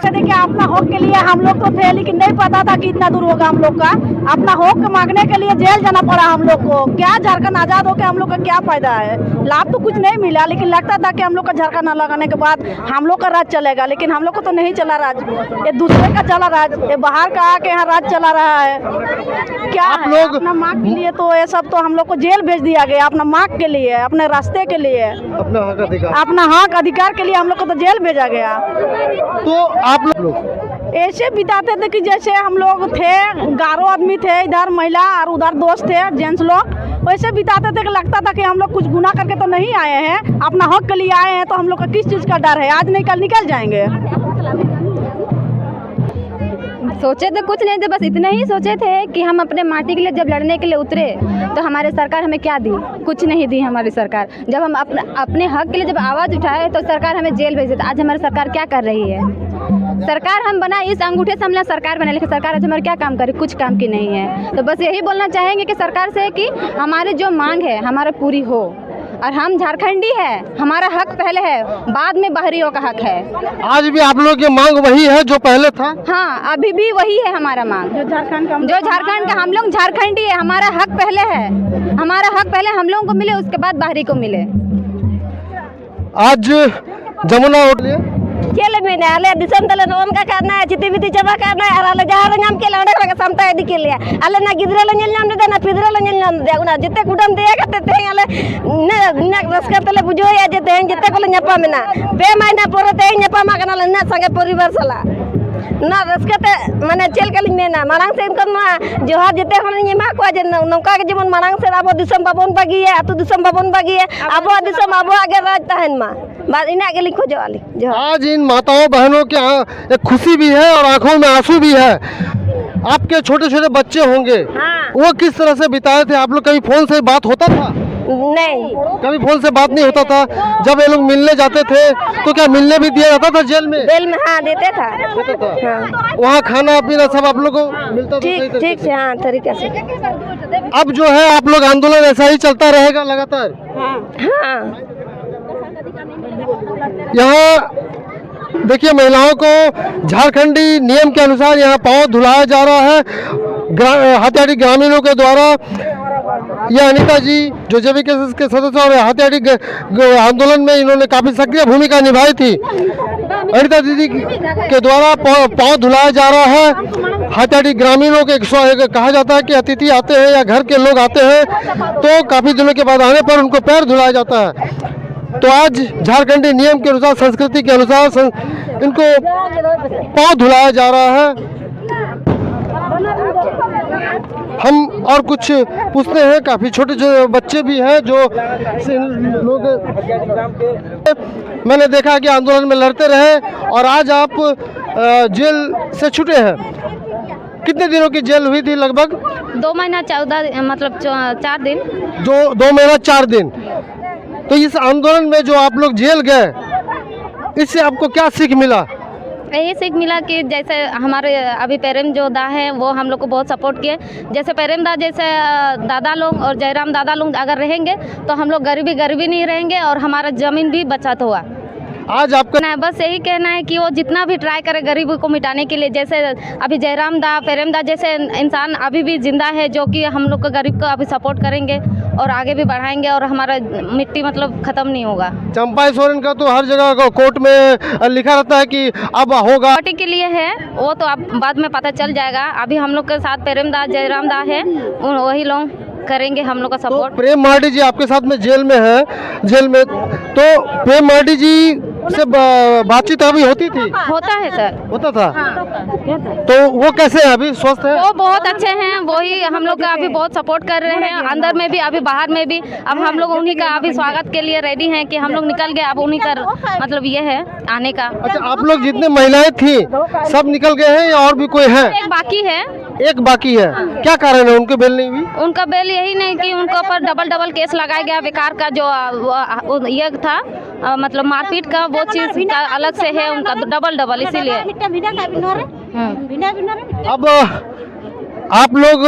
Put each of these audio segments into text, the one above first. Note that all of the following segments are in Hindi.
देखिए अपना हक के लिए हम लोग तो थे, लेकिन नहीं पता था कि इतना दूर होगा हम लोग का। अपना हक मांगने के लिए जेल जाना पड़ा हम लोग को। क्या झारखंड आज़ाद होकर हम लोग का क्या फायदा है? लाभ तो कुछ नहीं मिला, लेकिन लगता था कि हम लोग का झारखंड लगाने के बाद हम लोग का राज चलेगा, लेकिन हम लोग को तो नहीं चला राज। ये दूसरे का चला राज, ये बाहर का आके यहाँ राज चला रहा है। क्या आप लोग अपना मांग के लिए तो ये सब तो हम लोग को जेल भेज दिया गया। अपना मांग के लिए, अपने रास्ते के लिए, अपना हक अधिकार के लिए हम लोग को तो जेल भेजा गया। तो आप लोग ऐसे बिताते थे कि जैसे हम लोग थे 11 आदमी थे, इधर महिला और उधर दोस्त थे जेंट्स लोग, वैसे बिताते थे कि लगता था कि हम लोग कुछ गुनाह करके तो नहीं आए हैं, अपना हक के लिए आए हैं, तो हम लोग का किस चीज़ का डर है? आज नहीं कल निकल जाएंगे। सोचे थे कुछ नहीं थे, बस इतना ही सोचे थे कि हम अपने माटी के लिए जब लड़ने के लिए उतरे तो हमारे सरकार हमें क्या दी? कुछ नहीं दी हमारी सरकार। जब हम अपने हक के लिए जब आवाज़ उठाए तो सरकार हमें जेल भेज देती। आज हमारी सरकार क्या कर रही है? सरकार हम बना, इस अंगूठे से हमने सरकार बना, लेकिन सरकार आज हमारे क्या काम करे? कुछ काम की नहीं है। तो बस यही बोलना चाहेंगे कि सरकार से कि हमारी जो मांग है हमारा पूरी हो, और हम झारखंडी है, हमारा हक पहले है, बाद में बाहरियों का हक है। आज भी आप लोग की मांग वही है जो पहले था? हाँ, अभी भी वही है हमारा मांग। जो झारखंड का हम लोग झारखंडी है, हमारा हक पहले है, हमारा हक पहले हम लोगों को मिले, उसके बाद बाहरी को मिले। आज जमुना चले में आले दिसम तले नोम का करना है, चिति बिति चबा करना है, आले जहां नाम के लाडे का समता इदी के लिए आले ना गिदरे ल नेल नाम दे ना पिदरे ल नेल नाम दे उना जिते कुडम दे करते थे आले ना रस्का तले बुझो या जते हैं जिते को न्यापा में ना बे महीना पोरते न्यापा मा कना ना संगे परिवार सला ना रस्कते माने चेल कलिन में ना मांग से इनकर ना जोहार जिते हन मा को जे नौका के जीवन मांग से आबो दिसम बाबन बागी है, अतु दिसम बाबन बागी है, आबो दिसम आबो आगे राज तहन मा बाद इना के लिखो जो आली। आज इन माताओं बहनों के एक खुशी भी है और आंखों में आंसू भी है। आपके छोटे छोटे बच्चे होंगे, हाँ। वो किस तरह से बिताए थे? आप लोग कभी फोन से बात होता था? नहीं, कभी फोन से बात नहीं होता था। जब ये लोग मिलने जाते थे तो क्या मिलने भी दिया जाता था जेल में? जेल में हाँ देते था। हाँ। वहाँ खाना पीना सब आप लोगों को मिलता था? ठीक से हाँ तरीके से। अब जो है आप लोग आंदोलन ऐसा ही चलता रहेगा लगातार? हाँ। यहाँ देखिए महिलाओं को झारखंडी नियम के अनुसार यहाँ पाँव धुलाया जा रहा है हत्याड़ी ग्रामीणों के द्वारा। यह अनीता जी जो जेबीके के सदस्य और हत्याड़ी आंदोलन में इन्होंने काफी सक्रिय भूमिका निभाई थी। अनीता दीदी के द्वारा पाँव धुलाया जा रहा है हत्याड़ी ग्रामीणों के। कहा जाता है कि अतिथि आते हैं या घर के लोग आते हैं तो काफी दिनों के बाद आने पर उनको पैर धुलाया जाता है। तो आज झारखंडी नियम के अनुसार, संस्कृति के अनुसार इनको पाँव धुलाया जा रहा है। हम और कुछ पूछते हैं, काफ़ी छोटे जो बच्चे भी हैं जो लोग मैंने देखा कि आंदोलन में लड़ते रहे और आज आप जेल से छूटे हैं। कितने दिनों की जेल हुई थी? लगभग 2 महीना 14 मतलब 4 दिन। जो 2 महीना 4 दिन। तो इस आंदोलन में जो आप लोग जेल गए, इससे आपको क्या सीख मिला? यही सीख मिला कि जैसे हमारे अभी प्रेम जो दा है वो हम लोग को बहुत सपोर्ट किए। जैसे प्रेम दा जैसे दादा लोग और जयराम दादा लोग अगर रहेंगे तो हम लोग गरीबी नहीं रहेंगे और हमारा ज़मीन भी बचत हुआ। आज आपका ना बस यही कहना है कि वो जितना भी ट्राई करे गरीबों को मिटाने के लिए, जैसे अभी जयराम दा प्रेम दा जैसे इंसान अभी भी जिंदा है, जो कि हम लोग को गरीब को अभी सपोर्ट करेंगे और आगे भी बढ़ाएंगे और हमारा मिट्टी मतलब ख़त्म नहीं होगा। चंपाई सोरेन का तो हर जगह कोर्ट में लिखा रहता है कि अब होगा। पार्टी के लिए है वो तो अब बाद में पता चल जाएगा। अभी हम लोग के साथ प्रेम दा जयराम दा है, वही लोग करेंगे हम लोग का तो सपोर्ट। प्रेम मार्डी जी आपके साथ में जेल में तो प्रेम मार्डी जी से बातचीत अभी होती थी? होता है सर। होता था। हाँ। तो वो कैसे है अभी, स्वस्थ है? वो बहुत अच्छे हैं, वही हम लोग का अभी बहुत सपोर्ट कर रहे हैं, अंदर में भी अभी बाहर में भी। अब हम लोग उन्हीं का अभी स्वागत के लिए रेडी हैं कि हम लोग निकल गए, अब उन्हीं का मतलब ये है आने का। अच्छा, आप लोग जितने महिलाएं थी सब निकल गए हैं या और भी कोई है? एक बाकी है। एक बाकी है। क्या कारण है उनकी बेल नहीं हुई? उनका बेल यही नहीं कि उनके ऊपर डबल केस लगाया गया बेकार का, जो ये था मतलब मारपीट का, वो चीज़ का अलग से है उनका डबल इसीलिए। अब आप लोग,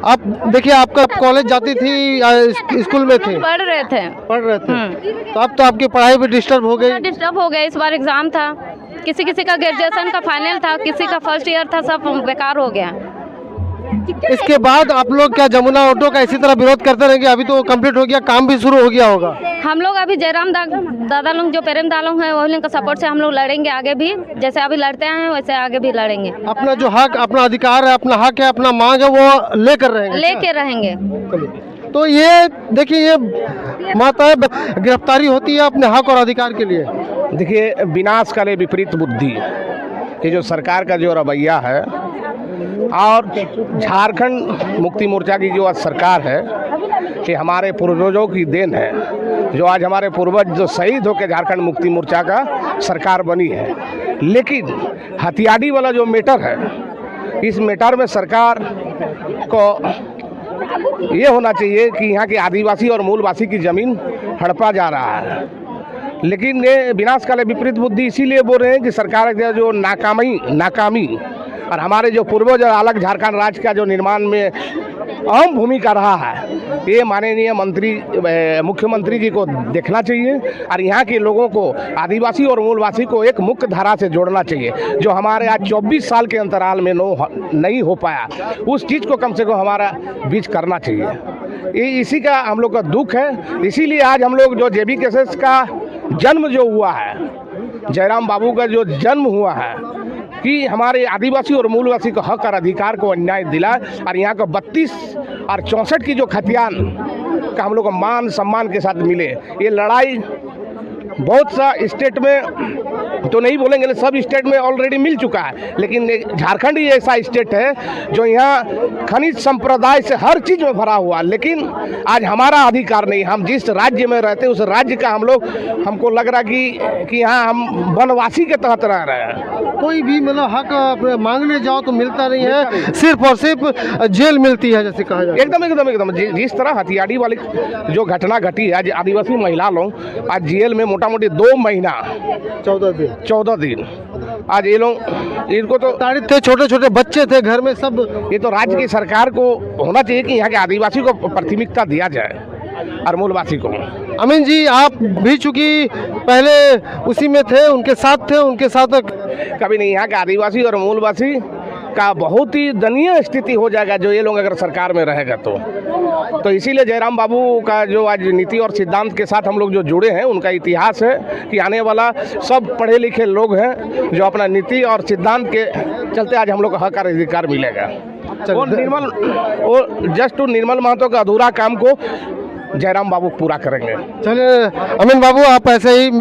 आप देखिए, आपका कॉलेज जाती थी, स्कूल में थे? पढ़ रहे थे। तो अब तो आपकी पढ़ाई भी डिस्टर्ब हो गई। डिस्टर्ब हो गया, इस बार एग्जाम था, किसी का ग्रेजुएशन का फाइनल था, किसी का फर्स्ट ईयर था, सब बेकार हो गया। इसके बाद आप लोग क्या जमुना ऑटो का इसी तरह विरोध करते रहेंगे? अभी तो कंप्लीट हो गया, काम भी शुरू हो गया होगा। हम लोग अभी जयराम दादा लोग जो प्रेम दादा लोग हैं वही लोग का सपोर्ट से हम लोग लड़ेंगे आगे भी, जैसे अभी लड़ते हैं वैसे आगे भी लड़ेंगे। अपना जो हक, अपना अधिकार है, अपना हक है, अपना मांग है, वो लेकर रहेंगे। तो ये देखिए, ये माता गिरफ्तारी होती है अपने हक और अधिकार के लिए। देखिए, विनाश काले विपरीत बुद्धि, ये जो सरकार का जो रवैया है, और झारखंड मुक्ति मोर्चा की जो आज सरकार है, कि हमारे पूर्वजों की देन है, जो आज हमारे पूर्वज जो शहीद होकर झारखंड मुक्ति मोर्चा का सरकार बनी है। लेकिन हथियारी वाला जो मैटर है, इस मैटर में सरकार को ये होना चाहिए कि यहाँ के आदिवासी और मूलवासी की ज़मीन हड़पा जा रहा है। लेकिन ये विनाश काले विपरीत बुद्धि इसीलिए बोल रहे हैं कि सरकार का जो नाकामी और हमारे जो पूर्वज अलग झारखंड राज्य का जो निर्माण में अहम भूमिका रहा है, ये माननीय मुख्यमंत्री जी को देखना चाहिए और यहाँ के लोगों को, आदिवासी और मूलवासी को एक मुख्य धारा से जोड़ना चाहिए, जो हमारे आज 24 साल के अंतराल में नहीं हो पाया, उस चीज़ को कम से कम हमारा बीच करना चाहिए। ये इसी का हम लोग का दुख है। इसीलिए आज हम लोग जो जेबी केसेस का जन्म जो हुआ है, जयराम बाबू का जो जन्म हुआ है, कि हमारे आदिवासी और मूलवासी को हक और अधिकार को अन्याय दिला, और यहाँ का 32 और 64 की जो खतियान का हम लोग को मान सम्मान के साथ मिले। ये लड़ाई बहुत सा स्टेट में तो नहीं बोलेंगे, सब स्टेट में ऑलरेडी मिल चुका है, लेकिन झारखंड ही ऐसा स्टेट है जो यहाँ खनिज संप्रदाय से हर चीज़ में भरा हुआ, लेकिन आज हमारा अधिकार नहीं। हम जिस राज्य में रहते हैं उस राज्य का हमको लग रहा कि यहाँ हम वनवासी के तहत रह रहे हैं। कोई भी मतलब हक मांगने जाओ तो मिलता नहीं है, सिर्फ और सिर्फ जेल मिलती है, जैसे कहा जाए। एकदम जिस तरह हथियारी वाली जो घटना घटी है, आज आदिवासी महिला लोग आज जेल में मोटा-मोटी 2 महीना 14 दिन आज ये लोग, इनको तो थे, छोटे छोटे बच्चे थे घर में सब। ये तो राज्य की सरकार को होना चाहिए कि यहाँ के आदिवासी को प्राथमिकता दिया जाए और मूलवासी को। अमीन जी, आप भी चूंकि पहले उसी में थे, उनके साथ कभी नहीं, यहाँ के आदिवासी और मूलवासी का बहुत ही दयनीय स्थिति हो जाएगा जो ये लोग अगर सरकार में रहेगा तो इसीलिए जयराम बाबू का जो आज नीति और सिद्धांत के साथ हम लोग जो जुड़े हैं, उनका इतिहास है कि आने वाला सब पढ़े लिखे लोग हैं जो अपना नीति और सिद्धांत के चलते आज हम लोग को हक और अधिकार मिलेगा। और जस्ट निर्मल महतो का अधूरा काम को जयराम बाबू पूरा करेंगे। चलिए अमीन बाबू, आप ऐसे ही